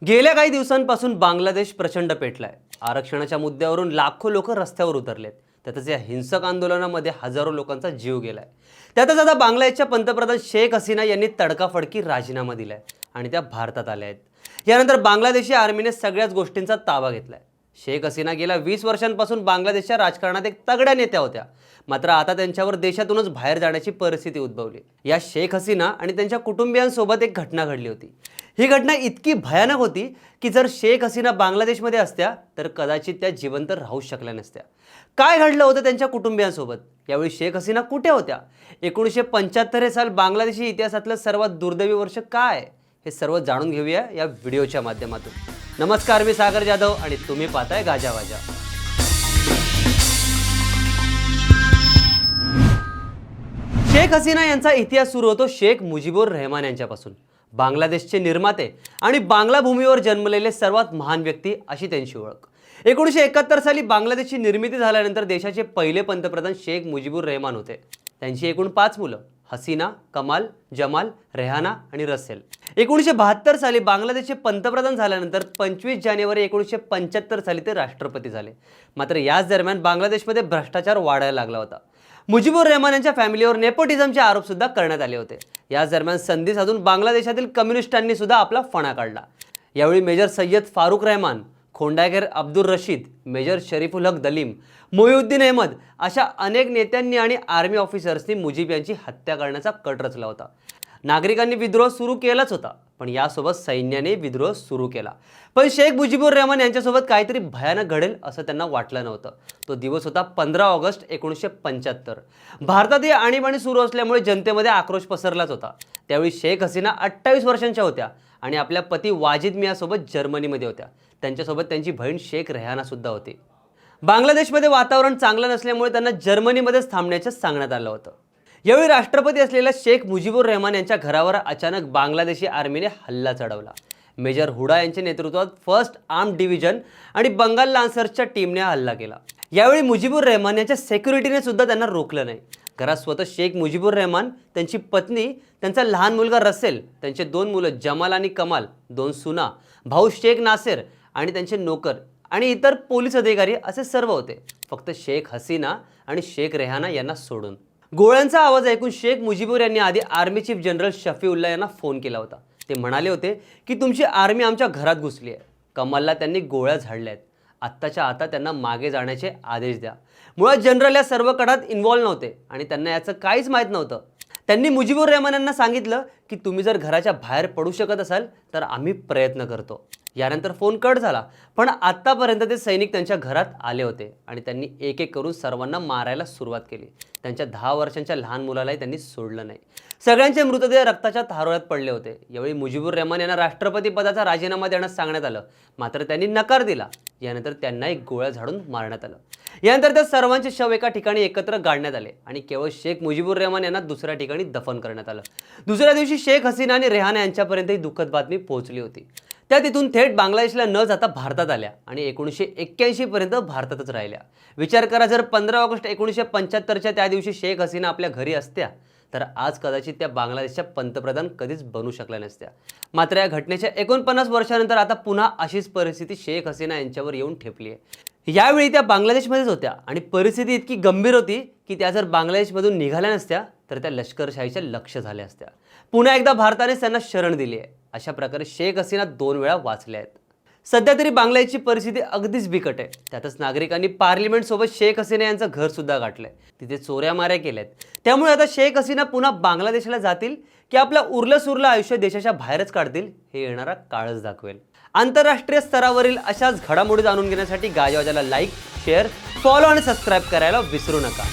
गेल्या काही दिवसांपासून बांगलादेश प्रचंड पेटलाय। आरक्षणाच्या मुद्द्यावरून लाखो लोक रस्त्यावर उतरलेत। त्यातच या हिंसक आंदोलनामध्ये हजारो लोकांचा जीव गेलाय। त्यातच आता बांगलादेशच्या पंतप्रधान शेख हसीना यांनी तडकाफडकी राजीनामा दिलाय आणि त्या भारतात आल्या आहेत। यानंतर बांगलादेशी आर्मीने सगळ्याच गोष्टींचा ताबा घेतलाय। शेख हसीना गेल्या 20 वर्षांपासून बांगलादेशच्या राजकारणात एक तगड्या नेत्या होत्या, मात्र आता त्यांच्यावर देशातूनच बाहेर जाण्याची परिस्थिती उद्भवली। या शेख हसीना आणि त्यांच्या कुटुंबियांसोबत एक घटना घडली होती। ही घटना इतकी भयानक होती की जर शेख हसीना बांगलादेशमध्ये असत्या तर कदाचित त्या जिवंत राहू शकल्या नसत्या। काय घडलं होतं त्यांच्या कुटुंबियांसोबत? यावेळी शेख हसीना कुठे होत्या? 1975 हे साल बांगलादेशी इतिहासातलं सर्वात दुर्दैवी वर्ष काय? हे सर्व जाणून घेऊया या व्हिडिओच्या माध्यमातून। नमस्कार, मी सागर जाधव आणि तुम्ही पाहताय गाजावाजा। शेख हसीना यांचा इतिहास सुरू होतो शेख मुजीबुर रहमान यांच्यापासून। बांगलादेशचे निर्माते आणि बांगला भूमीवर जन्मलेले सर्वात महान व्यक्ती अशी त्यांची ओळख। 1971 साली बांगलादेशची निर्मिती झाल्यानंतर देशाचे पहिले पंतप्रधान शेख मुजीबुर रहमान होते। त्यांची एकूण 5 मुलं हसीना, कमाल, जमाल, रेहाना आणि रसेल। 1972 साली बांगलादेशचे पंतप्रधान झाल्यानंतर 25 जानेवारी 1975 साली ते राष्ट्रपती झाले। मात्र याच दरम्यान बांगलादेशमध्ये भ्रष्टाचार वाढायला लागला होता। मुजीबुर रहमान यांच्या फॅमिलीवर नेपोटिझमचे आरोप सुद्धा करण्यात आले होते। याच दरम्यान संधी साधून बांगलादेशातील कम्युनिस्टांनी सुद्धा आपला फणा काढला। यावेळी मेजर सय्यद फारुक रहमान, खोंडागेर अब्दुल रशीद, मेजर शरीफुल हक दलीम, मोहिउद्दीन अहमद अशा अनेक नेत्यांनी आणि आर्मी ऑफिसर्सनी मुजीब यांची हत्या करण्याचा कट रचला होता। नागरिकांनी विद्रोह सुरू केलाच होता, पण यासोबत सैन्याने विद्रोह सुरू केला। पण शेख मुजीबुर रहमान यांच्यासोबत काहीतरी भयानक घडेल असं त्यांना वाटलं नव्हतं। तो दिवस होता 15 ऑगस्ट 1975। भारतात ही आणीबाणी सुरू असल्यामुळे जनतेमध्ये आक्रोश पसरलाच होता। त्यावेळी शेख हसीना 28 वर्षांच्या होत्या आणि आपल्या पती वाजिद मियासोबत जर्मनीमध्ये होत्या। त्यांच्यासोबत त्यांची बहीण शेख रेहाना सुद्धा होती। बांगलादेशमध्ये वातावरण चांगलं नसल्यामुळे त्यांना जर्मनीमध्येच थांबण्याचं सांगण्यात आलं होतं। यावेळी राष्ट्रपती असलेल्या शेख मुजीबुर रहमान यांच्या घरावर अचानक बांगलादेशी आर्मीने हल्ला चढवला। मेजर हुडा यांच्या नेतृत्वात फर्स्ट आर्म डिव्हिजन आणि बंगाल लान्सर्सच्या टीमने हल्ला केला। यावेळी मुजीबुर रहमान यांच्या सिक्युरिटीने सुद्धा त्यांना रोखलं नाही। घरात स्वतः शेख मुजीबुर रहमान, त्यांची पत्नी, त्यांचा लहान मुलगा रसेल, त्यांचे 2 मुलं जमाल आणि कमाल, 2 सुना, भाऊ शेख नासेर आणि त्यांचे नोकर आणि इतर पोलीस अधिकारी असे सर्व होते, फक्त शेख हसीना आणि शेख रेहाना यांना सोडून। गोळ्यांचा आवाज ऐकून शेख मुजीबुर यांनी आधी आर्मी चीफ जनरल शफीउल्ला यांना फोन केला होता। ते म्हणाले होते की तुमची आर्मी आमच्या घरात घुसली आहे। कमालला त्यांनी गोळ्या झाडल्या आहेत। आत्ताच्या आता त्यांना मागे जाण्याचे आदेश द्या। मुळात जनरल या सर्व कडात इन्व्हॉल्व नव्हते आणि त्यांना याचं काहीच माहीत नव्हतं। त्यांनी मुजीबुर रहमान यांना सांगितलं की तुम्ही जर घराच्या बाहेर पडू शकत असाल तर आम्ही प्रयत्न करतो। यानंतर फोन कट झाला, पण आत्तापर्यंत ते सैनिक त्यांच्या घरात आले होते आणि त्यांनी एक एक करून सर्वांना मारायला सुरुवात केली। त्यांच्या 10 वर्षांच्या लहान मुलालाही त्यांनी सोडलं नाही। सगळ्यांचे मृतदेह रक्ताच्या थारोळ्यात पडले होते। यावेळी मुजीबुर रहमान यांना राष्ट्रपती पदाचा राजीनामा देण्यास सांगण्यात आलं, मात्र त्यांनी नकार दिला। यानंतर त्यांना एक गोळ्या झाडून मारण्यात आलं। यानंतर त्या सर्वांचे शव एका ठिकाणी एकत्र गाडण्यात आले आणि केवळ शेख मुजीबुर रहमान यांना दुसऱ्या ठिकाणी दफन करण्यात आलं। दुसऱ्या दिवशी शेख हसीना आणि रेहाना यांच्यापर्यंत ही दुःखद बातमी पोहोचली होती। त्या तिथून थेट बांगलादेशला न जाता भारतात आल्या आणि 1981 पर्यंत भारतातच राहिल्या। विचार करा, जर 15 ऑगस्ट 1975च्या त्या दिवशी शेख हसीना आपल्या घरी असत्या तर आज कदाचित त्या बांगलादेशच्या पंतप्रधान कधीच बनू शकल्या नसत्या। मात्र या घटनेच्या 49 वर्षानंतर आता पुन्हा अशीच परिस्थिती शेख हसीना यांच्यावर येऊन ठेपली आहे। यावेळी त्या बांगलादेशमध्येच होत्या आणि परिस्थिती इतकी गंभीर होती की त्या जर बांगलादेशमधून निघाल्या नसत्या तर त्या लष्करशाहीच्या लक्ष्य झाल्या असत्या। पुन्हा एकदा भारताने त्यांना शरण दिली आहे। अशा प्रकारे शेख हसीना 2 वेळा वाचल्या आहेत। सध्या तरी बांगलादेशची परिस्थिती अगदीच बिकट आहे। त्यातच नागरिकांनी पार्लिमेंट सोबत शेख हसीना यांचं घर सुद्धा गाठलंय, तिथे चोऱ्या माऱ्या केल्यात। त्यामुळे आता शेख हसीना पुन्हा बांगलादेशला जातील की आपलं उरलं सुरलं आयुष्य देशाच्या बाहेरच काढतील हे येणारा काळच दाखवेल। आंतरराष्ट्रीय स्तरावरील अशाच घडामोडी जाणून घेण्यासाठी गाजावाजाला लाईक, शेअर, फॉलो आणि सबस्क्राईब करायला विसरू नका।